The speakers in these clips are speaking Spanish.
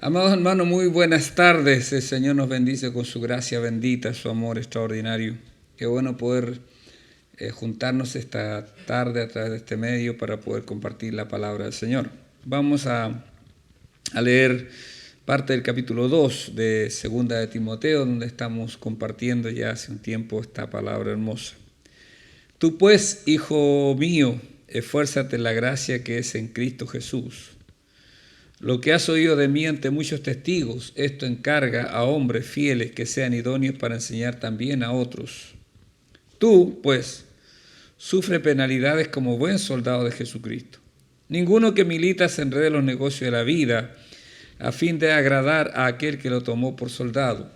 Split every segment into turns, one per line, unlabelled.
Amados hermanos, muy buenas tardes. El Señor nos bendice con su gracia bendita, su amor extraordinario. Qué bueno poder juntarnos esta tarde a través de este medio para poder compartir la palabra del Señor. Vamos a leer parte del capítulo 2 de Segunda de Timoteo, donde estamos compartiendo ya hace un tiempo esta palabra hermosa. Tú pues, hijo mío, esfuérzate en la gracia que es en Cristo Jesús. Lo que has oído de mí ante muchos testigos, esto encarga a hombres fieles que sean idóneos para enseñar también a otros. Tú, pues, sufre penalidades como buen soldado de Jesucristo. Ninguno que milita se enrede en los negocios de la vida a fin de agradar a aquel que lo tomó por soldado.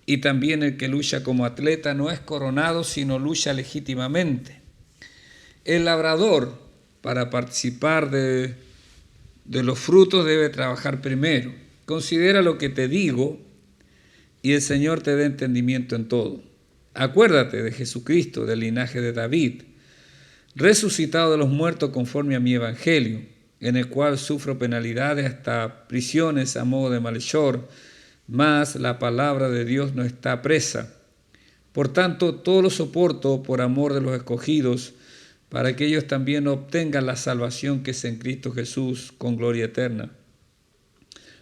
Y también el que lucha como atleta no es coronado, sino lucha legítimamente. El labrador, para participar de los frutos, debe trabajar primero. Considera lo que te digo y el Señor te dé entendimiento en todo. Acuérdate de Jesucristo, del linaje de David, resucitado de los muertos conforme a mi evangelio, en el cual sufro penalidades hasta prisiones a modo de malhechor, mas la palabra de Dios no está presa. Por tanto, todo lo soporto por amor de los escogidos, para que ellos también obtengan la salvación que es en Cristo Jesús con gloria eterna.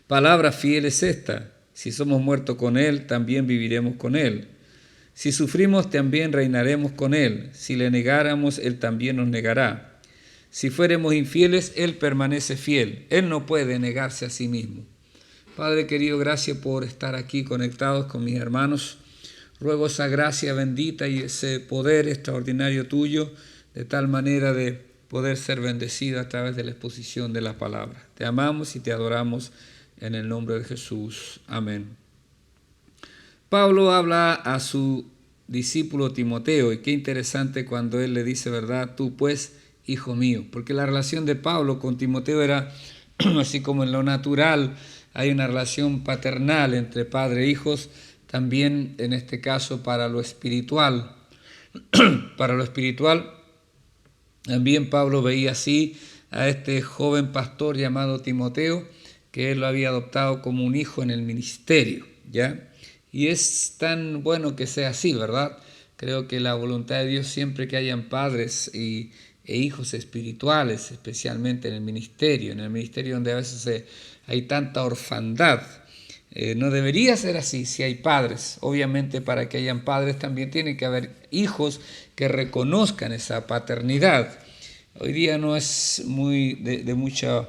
Palabra fiel es esta: si somos muertos con Él, también viviremos con Él. Si sufrimos, también reinaremos con Él. Si le negáramos, Él también nos negará. Si fuéramos infieles, Él permanece fiel. Él no puede negarse a sí mismo. Padre querido, gracias por estar aquí conectados con mis hermanos. Ruego esa gracia bendita y ese poder extraordinario tuyo, de tal manera de poder ser bendecido a través de la exposición de la palabra. Te amamos y te adoramos en el nombre de Jesús. Amén. Pablo habla a su discípulo Timoteo, y qué interesante cuando él le dice, ¿verdad? Tú pues, hijo mío, porque la relación de Pablo con Timoteo era, así como en lo natural hay una relación paternal entre padre e hijos, también en este caso para lo espiritual. Para lo espiritual, también Pablo veía así a este joven pastor llamado Timoteo, que él lo había adoptado como un hijo en el ministerio, ¿ya? Y es tan bueno que sea así, ¿verdad? Creo que la voluntad de Dios siempre que hayan padres e hijos espirituales, especialmente en el ministerio donde a veces hay tanta orfandad. No debería ser así si hay padres. Obviamente para que hayan padres también tiene que haber hijos que reconozcan esa paternidad. Hoy día no es muy de mucha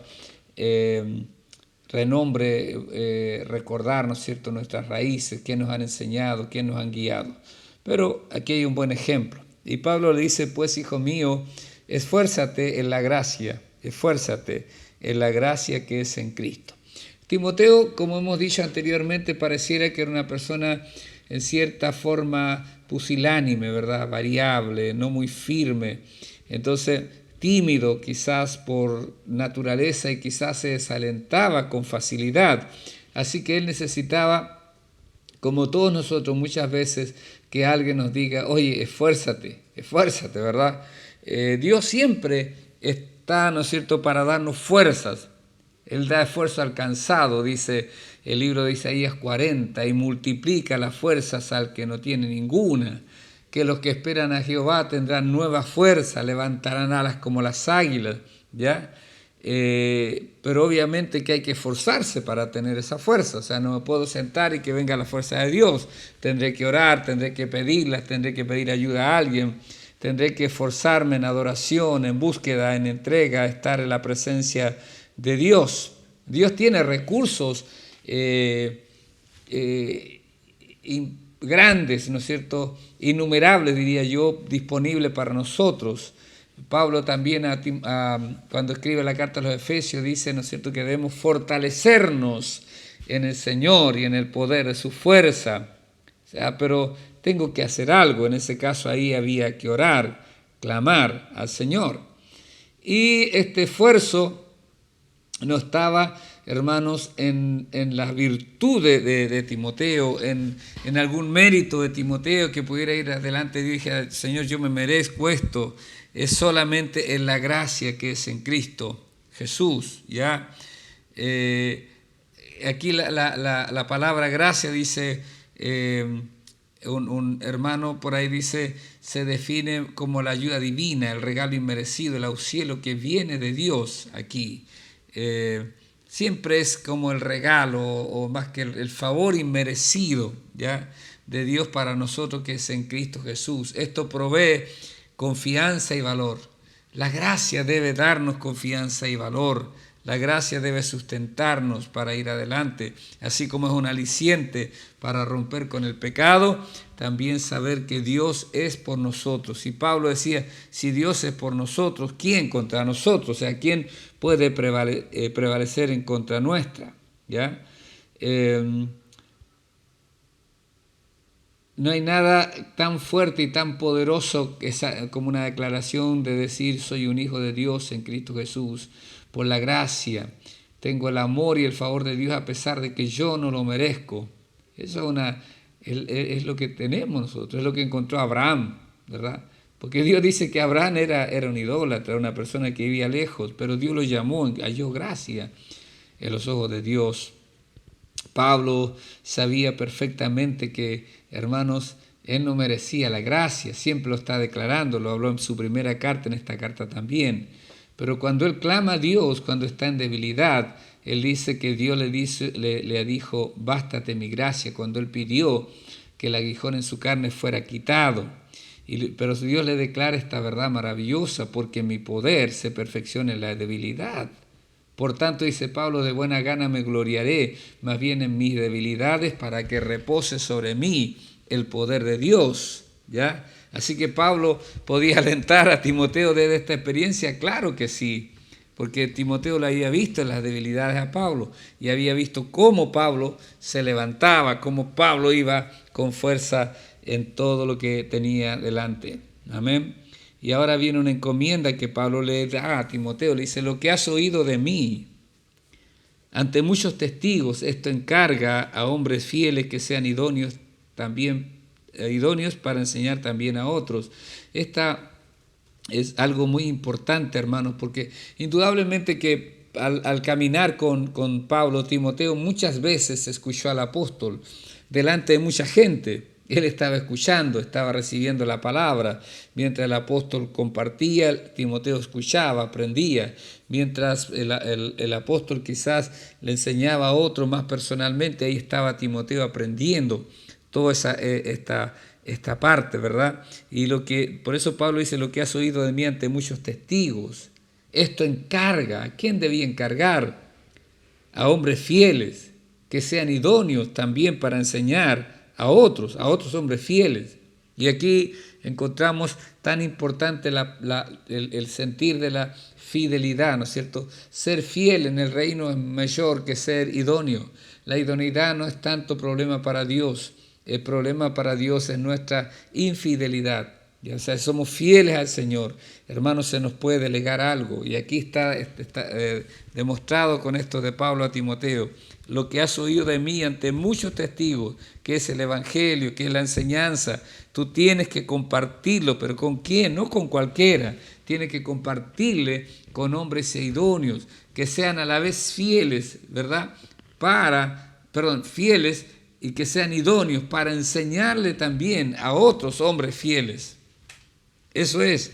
renombre recordar, ¿no es cierto?, nuestras raíces, quién nos han enseñado, quién nos han guiado. Pero aquí hay un buen ejemplo. Y Pablo le dice, pues, hijo mío, esfuérzate en la gracia que es en Cristo. Timoteo, como hemos dicho anteriormente, pareciera que era una persona en cierta forma pusilánime, ¿verdad? Variable, no muy firme. Entonces, tímido quizás por naturaleza y quizás se desalentaba con facilidad. Así que él necesitaba, como todos nosotros muchas veces, que alguien nos diga, oye, esfuérzate, ¿verdad? Dios siempre está, ¿no es cierto?, para darnos fuerzas. Él da esfuerzo al cansado, dice el libro de Isaías 40, y multiplica las fuerzas al que no tiene ninguna. Que los que esperan a Jehová tendrán nueva fuerza, levantarán alas como las águilas, ¿ya? Pero obviamente que hay que esforzarse para tener esa fuerza. O sea, no me puedo sentar y que venga la fuerza de Dios. Tendré que orar, tendré que pedirlas, tendré que pedir ayuda a alguien. Tendré que esforzarme en adoración, en búsqueda, en entrega, estar en la presencia de Dios. Dios tiene recursos grandes, ¿no es cierto?, innumerables, diría yo, disponibles para nosotros. Pablo también cuando escribe la carta a los Efesios dice, ¿no es cierto?, que debemos fortalecernos en el Señor y en el poder de su fuerza. O sea, pero tengo que hacer algo. En ese caso ahí había que orar, clamar al Señor. Y este esfuerzo no estaba, hermanos, en la virtud de Timoteo, en algún mérito de Timoteo que pudiera ir adelante. Dije, Señor, yo me merezco esto. Es solamente en la gracia que es en Cristo Jesús, ¿ya? aquí la palabra gracia dice, un hermano por ahí dice, se define como la ayuda divina, el regalo inmerecido, el auxilio que viene de Dios aquí. Siempre es como el regalo o más que el favor inmerecido, ¿ya?, de Dios para nosotros, que es en Cristo Jesús. Esto provee confianza y valor. La gracia debe darnos confianza y valor. La gracia debe sustentarnos para ir adelante, así como es un aliciente para romper con el pecado, también saber que Dios es por nosotros. Y Pablo decía, si Dios es por nosotros, ¿quién contra nosotros? O sea, ¿quién puede prevalecer en contra nuestra? ¿Ya? No hay nada tan fuerte y tan poderoso como una declaración de decir, soy un hijo de Dios en Cristo Jesús, por la gracia. Tengo el amor y el favor de Dios a pesar de que yo no lo merezco. Eso es lo que tenemos nosotros, es lo que encontró Abraham, ¿verdad? Porque Dios dice que Abraham era un idólatra, una persona que vivía lejos, pero Dios lo llamó, halló gracia en los ojos de Dios. Pablo sabía perfectamente que, hermanos, él no merecía la gracia, siempre lo está declarando, lo habló en su primera carta, en esta carta también. Pero cuando él clama a Dios, cuando está en debilidad, él dice que Dios le dijo, bástate mi gracia, cuando él pidió que el aguijón en su carne fuera quitado. Pero Dios le declara esta verdad maravillosa, porque mi poder se perfecciona en la debilidad. Por tanto, dice Pablo, de buena gana me gloriaré, más bien en mis debilidades, para que repose sobre mí el poder de Dios, ¿ya? Así que Pablo podía alentar a Timoteo desde esta experiencia, claro que sí, porque Timoteo lo había visto en las debilidades a Pablo y había visto cómo Pablo se levantaba, cómo Pablo iba con fuerza en todo lo que tenía delante. Amén. Y ahora viene una encomienda que Pablo le da a Timoteo, le dice, lo que has oído de mí ante muchos testigos, esto encarga a hombres fieles que sean idóneos para enseñar también a otros. Esta es algo muy importante, hermanos, porque indudablemente que al caminar con Pablo, Timoteo muchas veces escuchó al apóstol delante de mucha gente. Él estaba escuchando, estaba recibiendo la palabra. Mientras el apóstol compartía, Timoteo escuchaba, aprendía. Mientras el apóstol quizás le enseñaba a otro más personalmente, ahí estaba Timoteo aprendiendo toda esta parte, ¿verdad? Y por eso Pablo dice, lo que has oído de mí ante muchos testigos. Esto encarga, ¿a quién debía encargar? A hombres fieles, que sean idóneos también para enseñar a otros hombres fieles. Y aquí encontramos tan importante el sentir de la fidelidad, ¿no es cierto? Ser fiel en el reino es mayor que ser idóneo. La idoneidad no es tanto problema para Dios. El problema para Dios es nuestra infidelidad. O sea, somos fieles al Señor, hermanos, se nos puede delegar algo. Y aquí está demostrado con esto de Pablo a Timoteo. Lo que has oído de mí ante muchos testigos, que es el Evangelio, que es la enseñanza, tú tienes que compartirlo, pero ¿con quién? No con cualquiera. Tienes que compartirle con hombres idóneos, que sean a la vez fieles, ¿verdad? Fieles y que sean idóneos para enseñarle también a otros hombres fieles. Eso es,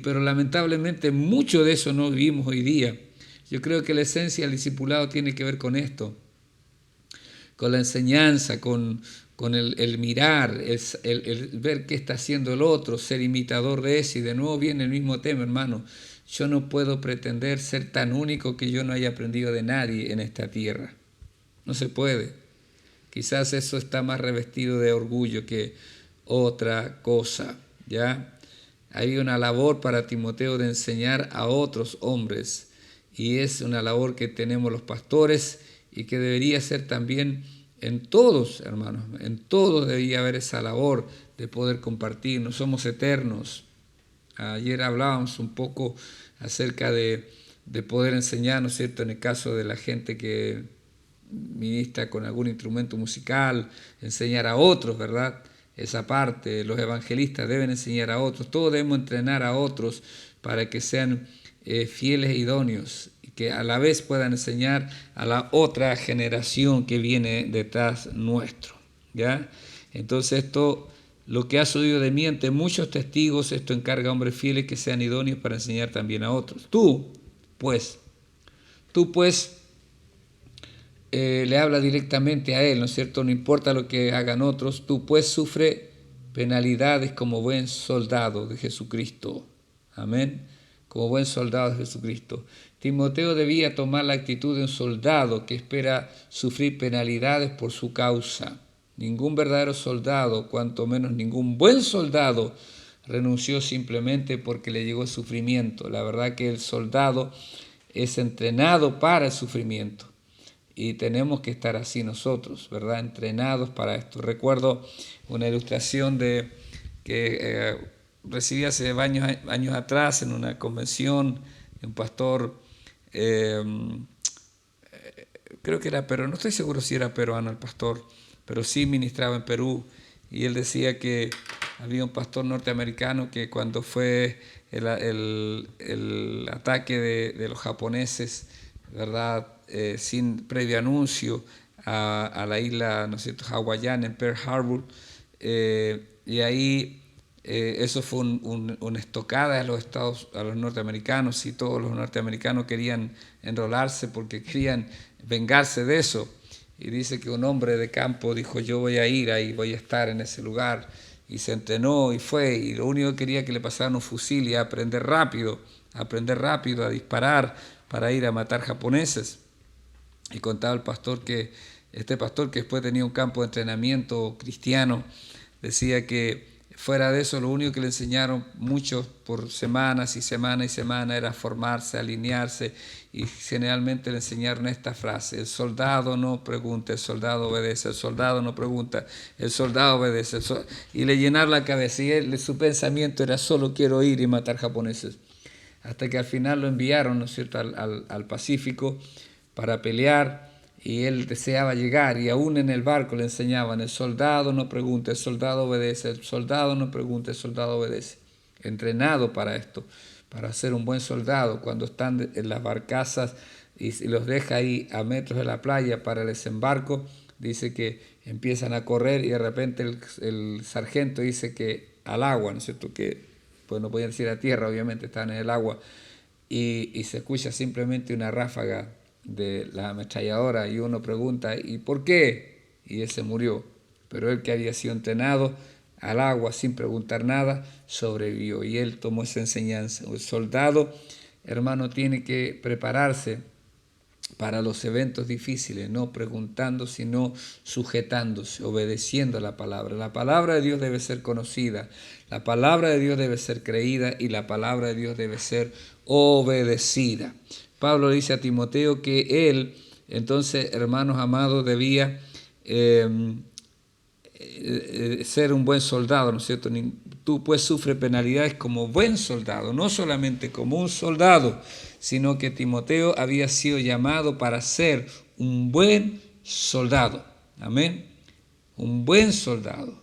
pero lamentablemente mucho de eso no vivimos hoy día. Yo creo que la esencia del discipulado tiene que ver con esto, con la enseñanza, con el mirar, el ver qué está haciendo el otro, ser imitador de ese. Y de nuevo viene el mismo tema, hermano. Yo no puedo pretender ser tan único que yo no haya aprendido de nadie en esta tierra. No se puede. Quizás eso está más revestido de orgullo que otra cosa, ¿ya? Hay una labor para Timoteo de enseñar a otros hombres y es una labor que tenemos los pastores y que debería ser también en todos, hermanos, en todos debería haber esa labor de poder compartir. No somos eternos. Ayer hablábamos un poco acerca de poder enseñar, ¿no es cierto?, en el caso de la gente que ministra con algún instrumento musical, enseñar a otros, ¿verdad? Esa parte, los evangelistas deben enseñar a otros, todos debemos entrenar a otros para que sean fieles e idóneos. que a la vez puedan enseñar a la otra generación que viene detrás nuestro, ¿ya? Entonces esto, lo que has oído de mí ante muchos testigos, esto encarga a hombres fieles que sean idóneos para enseñar también a otros. Pues, tú pues le habla directamente a él, ¿no es cierto? No importa lo que hagan otros, tú pues sufre penalidades como buen soldado de Jesucristo. Amén. Como buen soldado de Jesucristo. Timoteo debía tomar la actitud de un soldado que espera sufrir penalidades por su causa. Ningún verdadero soldado, cuanto menos ningún buen soldado, renunció simplemente porque le llegó el sufrimiento. La verdad que el soldado es entrenado para el sufrimiento. Y tenemos que estar así nosotros, ¿verdad? Entrenados para esto. Recuerdo una ilustración de que recibí hace años atrás en una convención de un pastor, creo que era peruano, no estoy seguro si era peruano el pastor, pero sí ministraba en Perú. Y él decía que había un pastor norteamericano que cuando fue el ataque de los japoneses, ¿verdad? Sin previo anuncio a la isla, ¿no es cierto?, hawaiana en Pearl Harbor, y ahí eso fue una estocada a los norteamericanos, y todos los norteamericanos querían enrolarse porque querían vengarse de eso. Y dice que un hombre de campo dijo: yo voy a ir ahí, voy a estar en ese lugar, y se entrenó y fue, y lo único que quería que le pasaran un fusil y aprender rápido a disparar para ir a matar japoneses. Y contaba el pastor que este pastor, que después tenía un campo de entrenamiento cristiano, decía que fuera de eso lo único que le enseñaron muchos por semanas y semanas y semanas era formarse, alinearse, y generalmente le enseñaron esta frase: el soldado no pregunta, el soldado obedece, el soldado no pregunta, el soldado obedece, y le llenaron la cabeza, y su pensamiento era: solo quiero ir y matar japoneses. Hasta que al final lo enviaron, ¿no es cierto?, al Pacífico para pelear, y él deseaba llegar, y aún en el barco le enseñaban: el soldado no pregunta, el soldado obedece, el soldado no pregunta, el soldado obedece. Entrenado para esto, para ser un buen soldado. Cuando están en las barcazas y los deja ahí a metros de la playa para el desembarco, dice que empiezan a correr, y de repente el sargento dice que al agua, ¿no es cierto?, que pues no podían decir a tierra, obviamente estaban en el agua, y se escucha simplemente una ráfaga de la ametralladora, y uno pregunta: ¿y por qué? Y él se murió. Pero él, que había sido entrenado al agua sin preguntar nada, sobrevivió, y él tomó esa enseñanza. El soldado, hermano, tiene que prepararse para los eventos difíciles, no preguntando, sino sujetándose, obedeciendo a la palabra. La palabra de Dios debe ser conocida, la palabra de Dios debe ser creída, y la palabra de Dios debe ser obedecida. Pablo dice a Timoteo que él, entonces, hermanos amados, debía ser un buen soldado, ¿no es cierto? Tú pues sufres penalidades como buen soldado, no solamente como un soldado, sino que Timoteo había sido llamado para ser un buen soldado. Amén. Un buen soldado.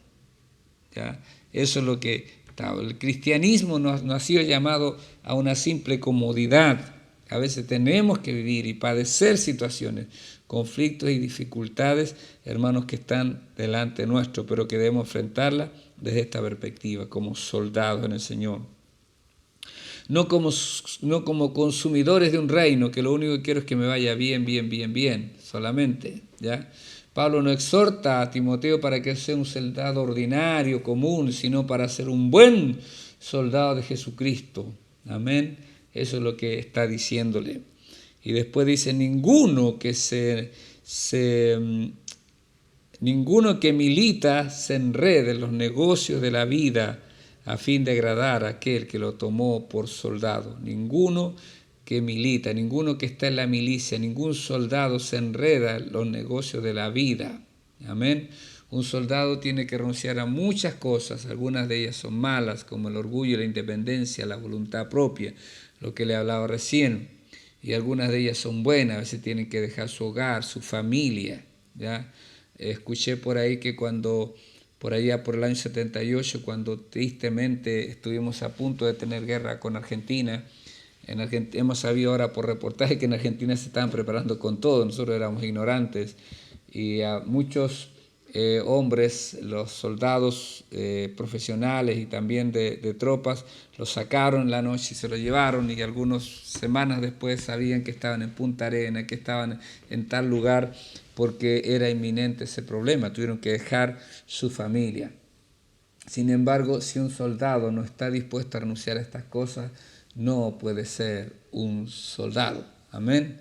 ¿Ya? Eso es lo que estaba. El cristianismo no ha sido llamado a una simple comodidad. A veces tenemos que vivir y padecer situaciones, conflictos y dificultades, hermanos, que están delante nuestro, pero que debemos enfrentarlas desde esta perspectiva, como soldados en el Señor. No como consumidores de un reino, que lo único que quiero es que me vaya bien, solamente, ¿ya? Pablo no exhorta a Timoteo para que sea un soldado ordinario, común, sino para ser un buen soldado de Jesucristo. Amén. Eso es lo que está diciéndole. Y después dice: ninguno que milita se enrede en los negocios de la vida a fin de agradar a aquel que lo tomó por soldado. Ninguno que milita, ninguno que está en la milicia, ningún soldado se enreda en los negocios de la vida. Amén. Un soldado tiene que renunciar a muchas cosas, algunas de ellas son malas, como el orgullo, la independencia, la voluntad propia, lo que le hablaba recién, y algunas de ellas son buenas. A veces tienen que dejar su hogar, su familia, ¿ya? Escuché por ahí que por allá por el año 78, cuando tristemente estuvimos a punto de tener guerra con Argentina, Hemos sabido ahora por reportaje que en Argentina se estaban preparando con todo, nosotros éramos ignorantes, y a muchos hombres, los soldados profesionales y también de tropas, los sacaron en la noche y se lo llevaron, y algunas semanas después sabían que estaban en Punta Arenas, que estaban en tal lugar, porque era inminente ese problema, tuvieron que dejar su familia. Sin embargo, si un soldado no está dispuesto a renunciar a estas cosas, no puede ser un soldado. Amén.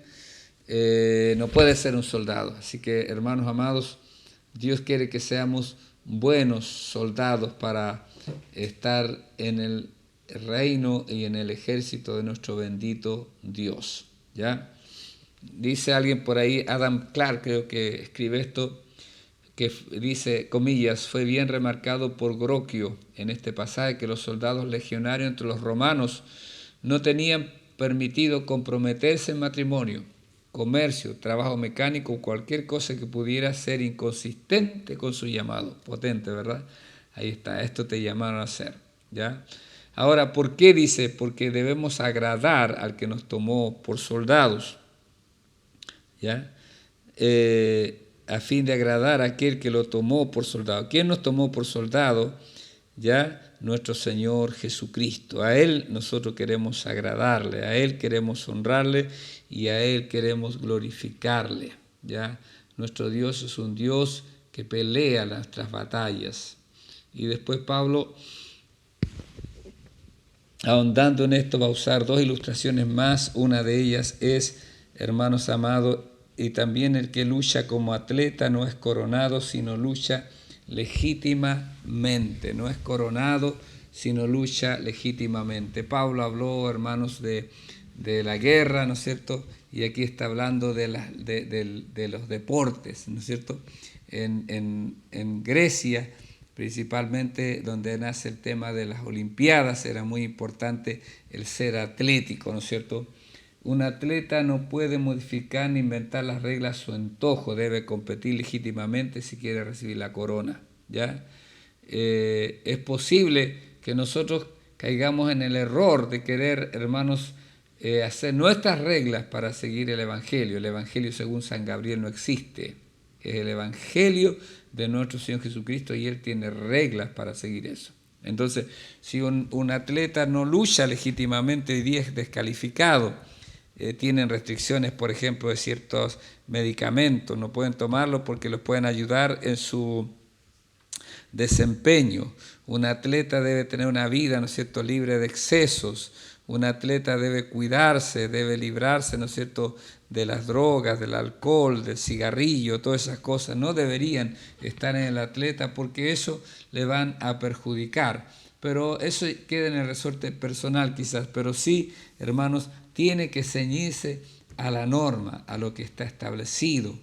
No puede ser un soldado. Así que, hermanos amados, Dios quiere que seamos buenos soldados para estar en el reino y en el ejército de nuestro bendito Dios. ¿Ya? Dice alguien por ahí, Adam Clark creo que escribe esto, que dice, comillas, fue bien remarcado por Groquio en este pasaje que los soldados legionarios entre los romanos no tenían permitido comprometerse en matrimonio, comercio, trabajo mecánico o cualquier cosa que pudiera ser inconsistente con su llamado. Potente, ¿verdad? Ahí está, esto te llamaron a hacer, ¿ya? Ahora, ¿por qué dice? Porque debemos agradar al que nos tomó por soldados, ¿ya? A fin de agradar a aquel que lo tomó por soldado. ¿Quién nos tomó por soldado? Ya, nuestro Señor Jesucristo. A Él nosotros queremos agradarle, a Él queremos honrarle y a Él queremos glorificarle. Ya, nuestro Dios es un Dios que pelea nuestras batallas. Y después Pablo, ahondando en esto, va a usar dos ilustraciones más. Una de ellas es, hermanos amados, y también el que lucha como atleta no es coronado, sino lucha legítimamente. No es coronado, sino lucha legítimamente. Pablo habló, hermanos, de la guerra, ¿no es cierto? Y aquí está hablando de los deportes, ¿no es cierto? En Grecia, principalmente donde nace el tema de las Olimpiadas, era muy importante el ser atlético, ¿no es cierto? Un atleta no puede modificar ni inventar las reglas a su antojo, debe competir legítimamente si quiere recibir la corona, ¿ya? Es posible que nosotros caigamos en el error de querer, hermanos, hacer nuestras reglas para seguir el Evangelio. El Evangelio según San Gabriel no existe. Es el Evangelio de nuestro Señor Jesucristo y Él tiene reglas para seguir eso. Entonces, si un atleta no lucha legítimamente, hoy día es descalificado. Tienen restricciones, por ejemplo, de ciertos medicamentos, no pueden tomarlos porque los pueden ayudar en su desempeño. Un atleta debe tener una vida, ¿no es cierto?, libre de excesos. Un atleta debe cuidarse, debe librarse, ¿no es cierto?, de las drogas, del alcohol, del cigarrillo, todas esas cosas. No deberían estar en el atleta porque eso le van a perjudicar. Pero eso queda en el resorte personal quizás, pero sí, hermanos, tiene que ceñirse a la norma, a lo que está establecido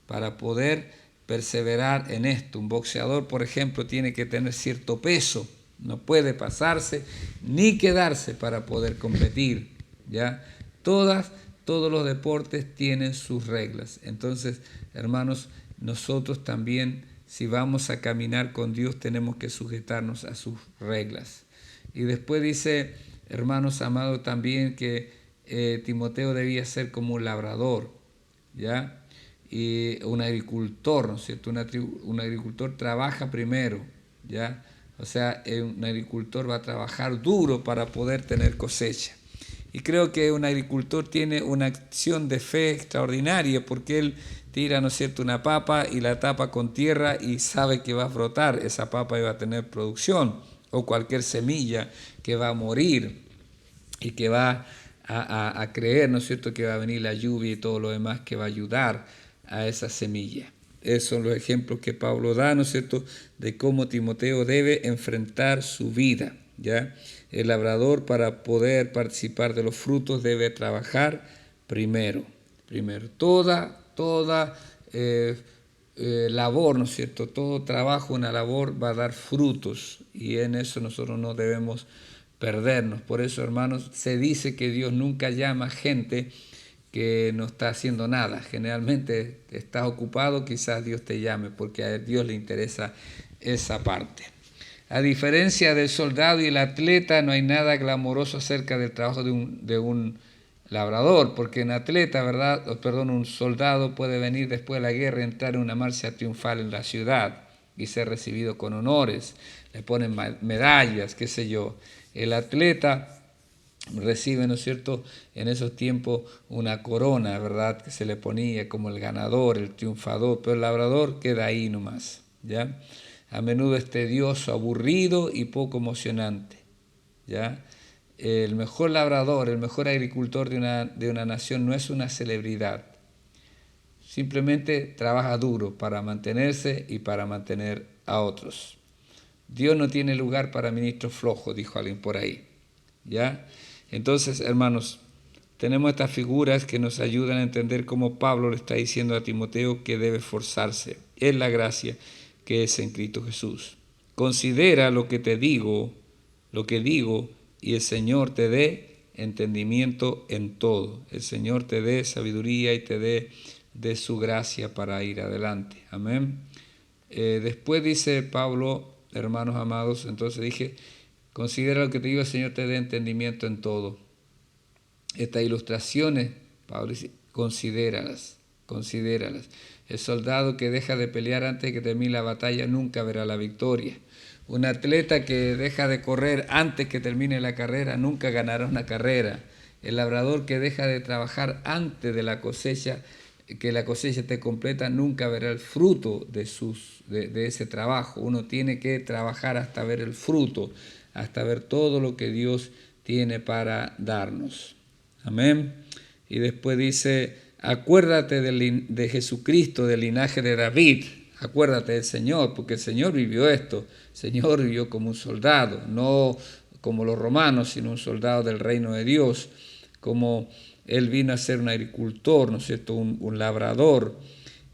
para poder perseverar en esto. Un boxeador, por ejemplo, tiene que tener cierto peso, no puede pasarse ni quedarse para poder competir, ¿ya? Todos los deportes tienen sus reglas. Entonces, hermanos, nosotros también, si vamos a caminar con Dios, tenemos que sujetarnos a sus reglas. Y después dice, hermanos amados, también que Timoteo debía ser como un labrador, ¿ya? Y un agricultor, ¿no es cierto? Un agricultor trabaja primero, ¿ya? O sea, un agricultor va a trabajar duro para poder tener cosecha. Y creo que un agricultor tiene una acción de fe extraordinaria porque él tira, ¿no es cierto?, una papa y la tapa con tierra y sabe que va a brotar esa papa y va a tener producción, o cualquier semilla que va a morir y que va a creer, ¿no es cierto?, que va a venir la lluvia y todo lo demás que va a ayudar a esa semilla. Esos son los ejemplos que Pablo da, ¿no es cierto?, de cómo Timoteo debe enfrentar su vida, ¿ya? El labrador, para poder participar de los frutos, debe trabajar primero. Toda labor, ¿no es cierto?, todo trabajo, una labor va a dar frutos y en eso nosotros no debemos perdernos. Por eso, hermanos, se dice que Dios nunca llama gente que no está haciendo nada. Generalmente estás ocupado, quizás Dios te llame, porque a Dios le interesa esa parte. A diferencia del soldado y el atleta, no hay nada glamoroso acerca del trabajo de un labrador, porque un atleta, un soldado puede venir después de la guerra y entrar en una marcha triunfal en la ciudad y ser recibido con honores, le ponen medallas, qué sé yo. El atleta recibe, ¿no es cierto?, en esos tiempos una corona, ¿verdad?, que se le ponía como el ganador, el triunfador, pero el labrador queda ahí nomás, ¿ya? A menudo es tedioso, aburrido y poco emocionante, ¿ya? El mejor labrador, el mejor agricultor de una nación no es una celebridad, simplemente trabaja duro para mantenerse y para mantener a otros. Dios no tiene lugar para ministros flojos, dijo alguien por ahí, ¿ya? Entonces, hermanos, tenemos estas figuras que nos ayudan a entender cómo Pablo le está diciendo a Timoteo que debe esforzarse en la gracia que es en Cristo Jesús. Considera lo que digo, y el Señor te dé entendimiento en todo. El Señor te dé sabiduría y te dé de su gracia para ir adelante. Amén. Después dice Pablo, hermanos amados, entonces dije, considera lo que te digo, el Señor te dé entendimiento en todo. Estas ilustraciones, Pablo dice, considéralas. El soldado que deja de pelear antes de que termine la batalla nunca verá la victoria. Un atleta que deja de correr antes que termine la carrera nunca ganará una carrera. El labrador que deja de trabajar antes de la cosecha, que la cosecha esté completa, nunca verá el fruto de ese trabajo. Uno tiene que trabajar hasta ver el fruto, hasta ver todo lo que Dios tiene para darnos. Amén. Y después dice, acuérdate de Jesucristo, del linaje de David. Acuérdate del Señor, porque el Señor vivió esto. El Señor vivió como un soldado, no como los romanos, sino un soldado del reino de Dios. Como Él vino a ser un agricultor, ¿no es cierto?, un labrador.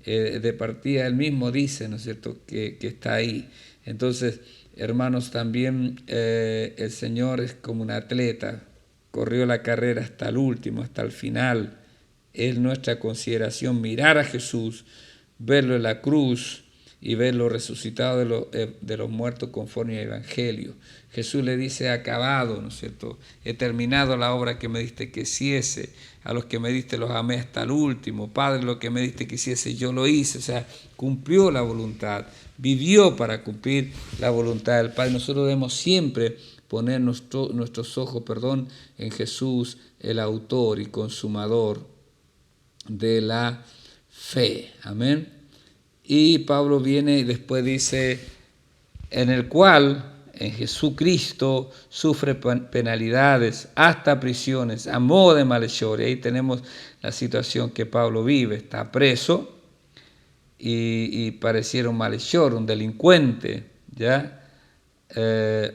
De partida Él mismo dice, ¿no es cierto?, que está ahí. Entonces, hermanos, también el Señor es como un atleta. Corrió la carrera hasta el último, hasta el final. Es nuestra consideración mirar a Jesús, verlo en la cruz y verlo resucitado de los muertos conforme al Evangelio. Jesús le dice, acabado, ¿no es cierto? He terminado la obra que me diste que hiciese. A los que me diste los amé hasta el último. Padre, lo que me diste que hiciese, yo lo hice. O sea, cumplió la voluntad, vivió para cumplir la voluntad del Padre. Nosotros debemos siempre poner nuestros ojos, en Jesús, el autor y consumador de la fe. Amén. Y Pablo viene y después dice, en el cual, en Jesucristo, sufre penalidades, hasta prisiones, a modo de malhechor. Y ahí tenemos la situación que Pablo vive. Está preso y pareciera un malhechor, un delincuente, ¿ya?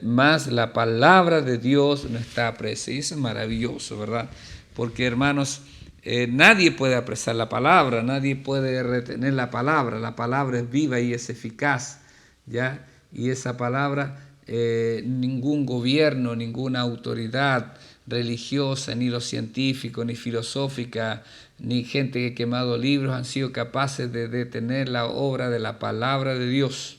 Más la palabra de Dios no está presa. Y eso es maravilloso, ¿verdad? Porque, hermanos, nadie puede apresar la palabra, nadie puede retener la palabra es viva y es eficaz, ¿ya? Y esa palabra, ningún gobierno, ninguna autoridad religiosa, ni los científicos, ni filosófica, ni gente que ha quemado libros han sido capaces de detener la obra de la palabra de Dios,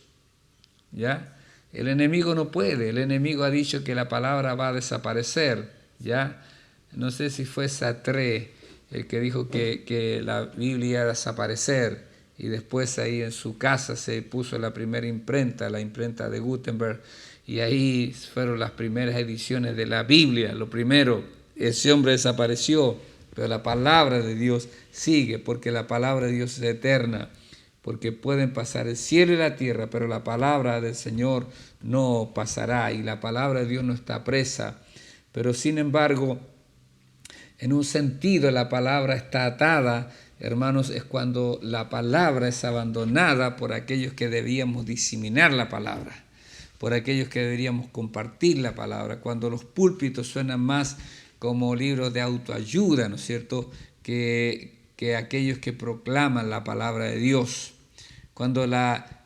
¿ya? El enemigo no puede, el enemigo ha dicho que la palabra va a desaparecer, ¿ya? No sé si fue Sartre el que dijo que la Biblia iba a desaparecer y después ahí en su casa se puso la primera imprenta, la imprenta de Gutenberg, y ahí fueron las primeras ediciones de la Biblia. Lo primero, ese hombre desapareció, pero la palabra de Dios sigue, porque la palabra de Dios es eterna. Porque pueden pasar el cielo y la tierra, pero la palabra del Señor no pasará y la palabra de Dios no está presa. Pero sin embargo, en un sentido la palabra está atada, hermanos, es cuando la palabra es abandonada por aquellos que debíamos diseminar la palabra, por aquellos que deberíamos compartir la palabra, cuando los púlpitos suenan más como libros de autoayuda, ¿no es cierto?, que aquellos que proclaman la palabra de Dios. Cuando la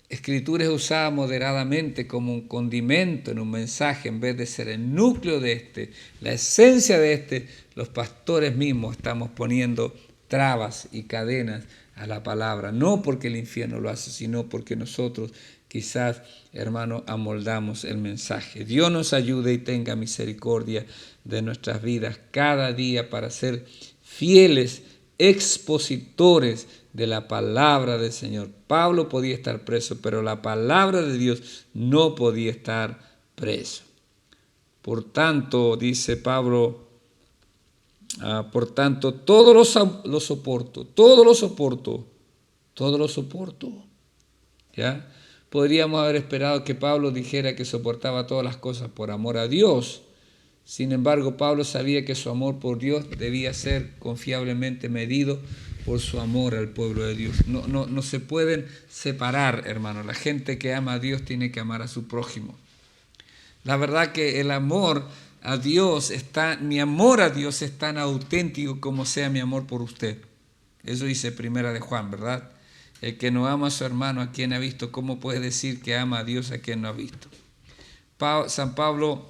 escritura es usada moderadamente como un condimento en un mensaje, en vez de ser el núcleo de este, la esencia de este, los pastores mismos estamos poniendo trabas y cadenas a la palabra, no porque el infierno lo hace, sino porque nosotros quizás, hermano, amoldamos el mensaje. Dios nos ayude y tenga misericordia de nuestras vidas cada día para ser fieles expositores de la palabra del Señor. Pablo podía estar preso, pero la palabra de Dios no podía estar preso. Por tanto, dice Pablo, por tanto, todo lo soporto, todo lo soporto, todo lo soporto. ¿Ya? Podríamos haber esperado que Pablo dijera que soportaba todas las cosas por amor a Dios. Sin embargo, Pablo sabía que su amor por Dios debía ser confiablemente medido por su amor al pueblo de Dios. No se pueden separar, hermano. La gente que ama a Dios tiene que amar a su prójimo. La verdad que el amor a Dios mi amor a Dios es tan auténtico como sea mi amor por usted. Eso dice Primera de Juan, ¿verdad? El que no ama a su hermano, a quien ha visto, ¿cómo puede decir que ama a Dios a quien no ha visto? San Pablo,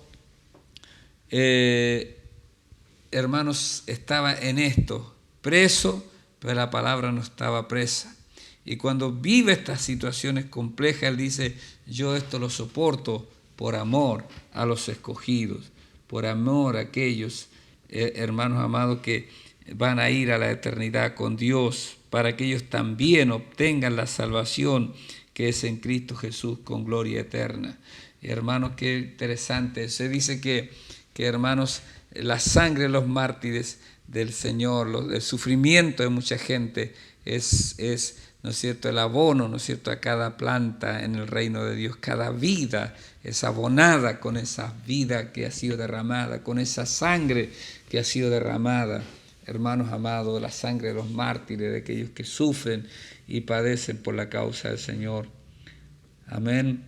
hermanos, estaba en esto, preso, pero la palabra no estaba presa. Y cuando vive estas situaciones complejas, él dice, yo esto lo soporto por amor a los escogidos, por amor a aquellos hermanos amados que van a ir a la eternidad con Dios, para que ellos también obtengan la salvación que es en Cristo Jesús con gloria eterna. Hermanos, qué interesante. Se dice que hermanos, la sangre de los mártires del Señor, el sufrimiento de mucha gente es, ¿no es cierto?, el abono, ¿no es cierto?, a cada planta en el reino de Dios. Cada vida es abonada con esa vida que ha sido derramada, con esa sangre que ha sido derramada. Hermanos amados, la sangre de los mártires, de aquellos que sufren y padecen por la causa del Señor. Amén.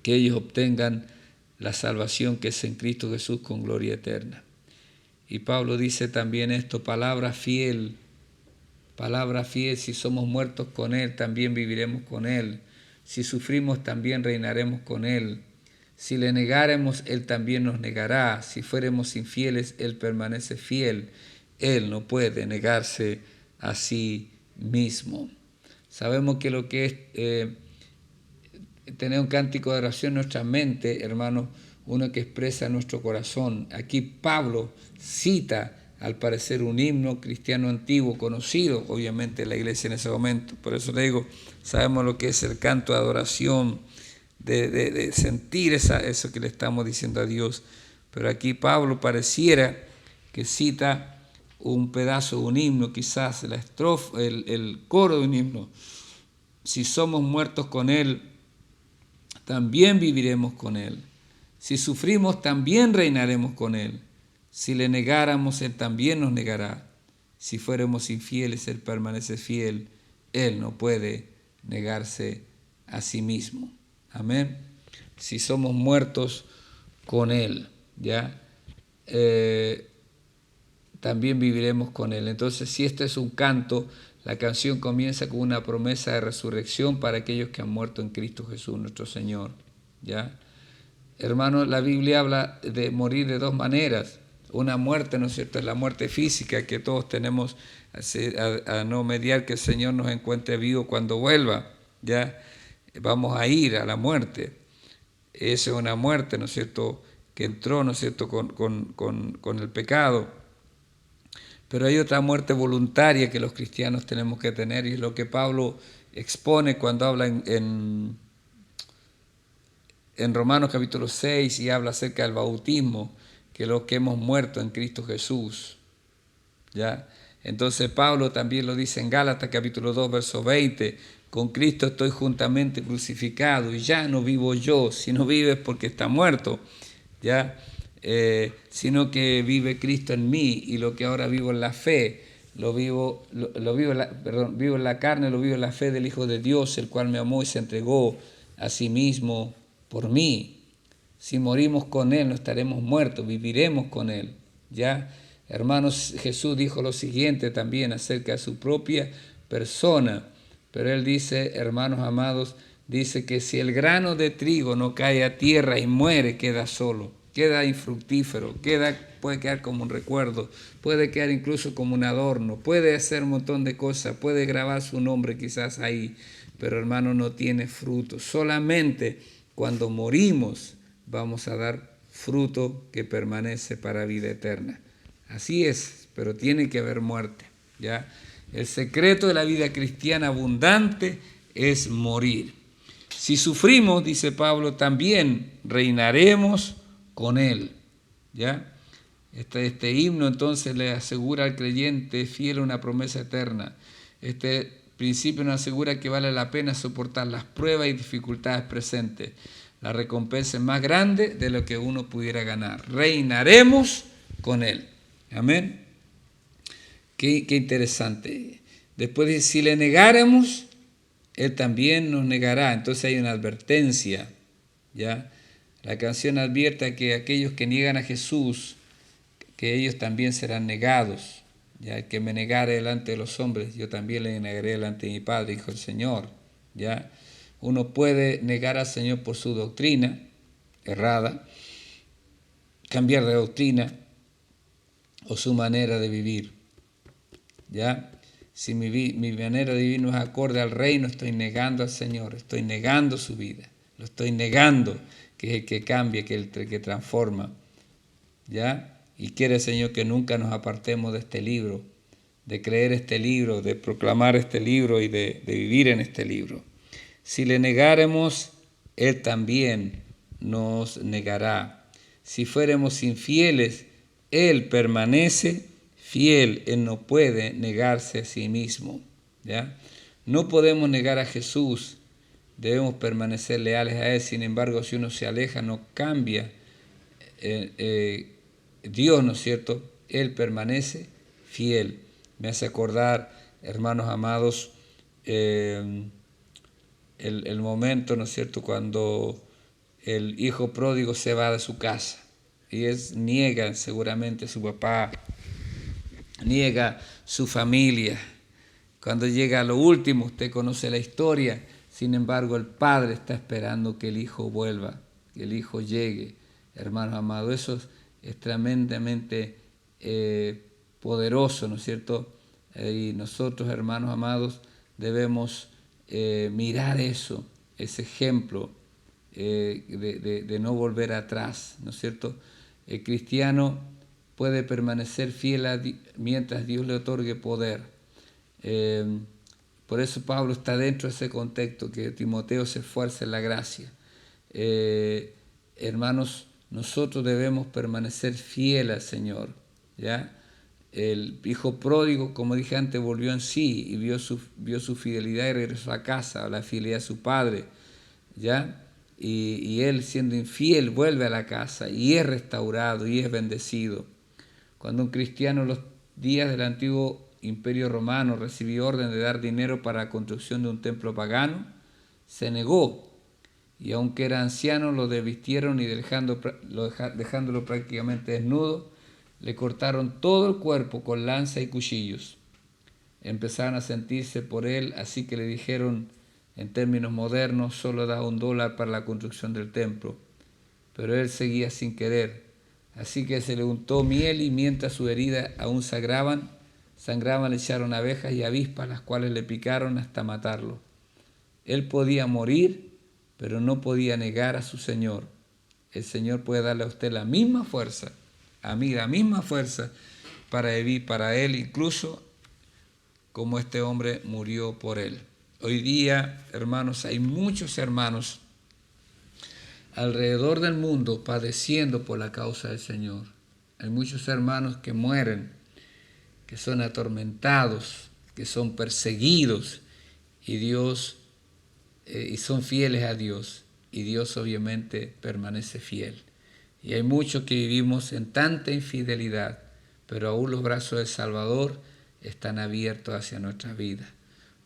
Que ellos obtengan la salvación que es en Cristo Jesús con gloria eterna. Y Pablo dice también esto, palabra fiel, si somos muertos con Él, también viviremos con Él. Si sufrimos, también reinaremos con Él. Si le negáremos, Él también nos negará. Si fuéramos infieles, Él permanece fiel. Él no puede negarse a sí mismo. Sabemos que lo que es tener un cántico de oración en nuestra mente, hermanos, uno que expresa nuestro corazón. Aquí Pablo cita, al parecer, un himno cristiano antiguo, conocido, obviamente, en la iglesia en ese momento. Por eso le digo, sabemos lo que es el canto de adoración, de sentir eso que le estamos diciendo a Dios. Pero aquí Pablo pareciera que cita un pedazo de un himno, quizás la estrofa, el coro de un himno. Si somos muertos con Él, también viviremos con Él. Si sufrimos, también reinaremos con Él. Si le negáramos, Él también nos negará. Si fuéramos infieles, Él permanece fiel. Él no puede negarse a sí mismo. Amén. Si somos muertos con Él, ¿ya? También viviremos con Él. Entonces, si este es un canto, la canción comienza con una promesa de resurrección para aquellos que han muerto en Cristo Jesús, nuestro Señor. ¿Ya? Hermanos, la Biblia habla de morir de dos maneras. Una muerte, ¿no es cierto?, es la muerte física que todos tenemos a no mediar que el Señor nos encuentre vivo cuando vuelva. ¿Ya? Vamos a ir a la muerte. Esa es una muerte, ¿no es cierto?, que entró, ¿no es cierto?, con el pecado. Pero hay otra muerte voluntaria que los cristianos tenemos que tener, y es lo que Pablo expone cuando habla en Romanos capítulo 6 y habla acerca del bautismo, que los que hemos muerto en Cristo Jesús. ¿Ya? Entonces Pablo también lo dice en Gálatas capítulo 2, verso 20, con Cristo estoy juntamente crucificado y ya no vivo yo, si no vives porque está muerto, ¿ya? Sino que vive Cristo en mí, y lo que ahora vivo en la fe, vivo en la carne, lo vivo en la fe del Hijo de Dios, el cual me amó y se entregó a sí mismo por mí. Si morimos con Él, no estaremos muertos, viviremos con Él. ¿Ya? Hermanos, Jesús dijo lo siguiente también acerca de su propia persona, pero Él dice, hermanos amados, dice que si el grano de trigo no cae a tierra y muere, queda solo, queda infructífero, puede quedar como un recuerdo, puede quedar incluso como un adorno, puede hacer un montón de cosas, puede grabar su nombre quizás ahí, pero hermano, no tiene fruto. Solamente cuando morimos vamos a dar fruto que permanece para vida eterna. Así es, pero tiene que haber muerte, ¿ya? El secreto de la vida cristiana abundante es morir. Si sufrimos, dice Pablo, también reinaremos con Él, ¿ya? Este himno entonces le asegura al creyente fiel una promesa eterna. Este principio nos asegura que vale la pena soportar las pruebas y dificultades presentes. La recompensa es más grande de lo que uno pudiera ganar. Reinaremos con Él. Amén. Qué interesante. Después dice, si le negáramos, Él también nos negará. Entonces hay una advertencia, ¿ya? La canción advierte que aquellos que niegan a Jesús, que ellos también serán negados. Ya el que me negare delante de los hombres, yo también le negaré delante de mi Padre, dijo el Señor. ¿Ya? Uno puede negar al Señor por su doctrina errada, cambiar de doctrina o su manera de vivir. ¿Ya? Si mi manera de vivir no es acorde al reino, estoy negando al Señor, estoy negando su vida, lo estoy negando, que es el que cambia, que es el que transforma. ¿Ya? Y quiere el Señor que nunca nos apartemos de este libro, de creer este libro, de proclamar este libro y de vivir en este libro. Si le negáremos, Él también nos negará. Si fuéramos infieles, Él permanece fiel. Él no puede negarse a sí mismo. ¿Ya? No podemos negar a Jesús, debemos permanecer leales a Él. Sin embargo, si uno se aleja, no cambia. Dios, ¿no es cierto? Él permanece fiel. Me hace acordar, hermanos amados, el momento, ¿no es cierto?, cuando el hijo pródigo se va de su casa y niega seguramente a su papá, niega su familia. Cuando llega a lo último, usted conoce la historia, sin embargo el padre está esperando que el hijo vuelva, que el hijo llegue. Hermanos amados, eso es tremendamente poderoso, ¿no es cierto? Y nosotros, hermanos amados, debemos mirar eso, ese ejemplo de no volver atrás, ¿no es cierto? El cristiano puede permanecer fiel mientras Dios le otorgue poder. Por eso Pablo está dentro de ese contexto, que Timoteo se esfuerce en la gracia. Hermanos, nosotros debemos permanecer fiel al Señor, ¿ya? El hijo pródigo, como dije antes, volvió en sí y vio su fidelidad y regresó a casa, a la fidelidad de su padre, ¿ya? Y él, siendo infiel, vuelve a la casa y es restaurado y es bendecido. Cuando un cristiano en los días del antiguo Imperio Romano recibió orden de dar dinero para la construcción de un templo pagano, se negó. Y aunque era anciano, lo desvistieron y dejándolo prácticamente desnudo, le cortaron todo el cuerpo con lanza y cuchillos. Empezaron a sentirse por él, así que le dijeron, en términos modernos, solo da $1 para la construcción del templo. Pero él seguía sin querer, así que se le untó miel y mientras sus heridas aún sangraban, le echaron abejas y avispas, las cuales le picaron hasta matarlo. Él podía morir, pero no podía negar a su Señor. El Señor puede darle a usted la misma fuerza, a mí la misma fuerza para vivir para Él, incluso como este hombre murió por Él. Hoy día, hermanos, hay muchos hermanos alrededor del mundo padeciendo por la causa del Señor. Hay muchos hermanos que mueren, que son atormentados, que son perseguidos y son fieles a Dios, y Dios obviamente permanece fiel. Y hay muchos que vivimos en tanta infidelidad, pero aún los brazos del Salvador están abiertos hacia nuestras vidas.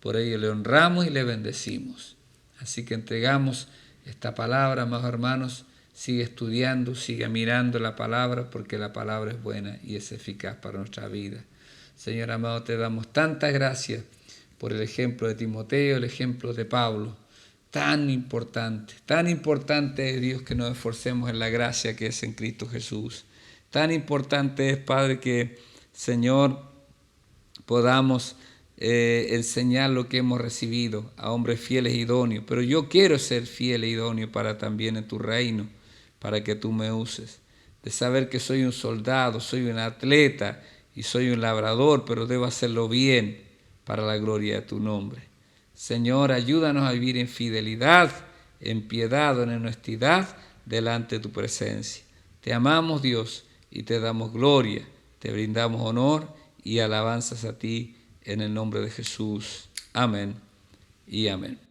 Por ello le honramos y le bendecimos. Así que entregamos esta palabra, amados hermanos. Sigue estudiando, sigue mirando la palabra, porque la palabra es buena y es eficaz para nuestra vida. Señor amado, te damos tantas gracias por el ejemplo de Timoteo, el ejemplo de Pablo. Tan importante es, Dios, que nos esforcemos en la gracia que es en Cristo Jesús. Tan importante es, Padre, que, Señor, podamos enseñar lo que hemos recibido a hombres fieles e idóneos, pero yo quiero ser fiel e idóneo para también en tu reino, para que tú me uses. De saber que soy un soldado, soy un atleta y soy un labrador, pero debo hacerlo bien para la gloria de tu nombre. Señor, ayúdanos a vivir en fidelidad, en piedad, en honestidad, delante de tu presencia. Te amamos, Dios, y te damos gloria, te brindamos honor y alabanzas a ti en el nombre de Jesús. Amén y amén.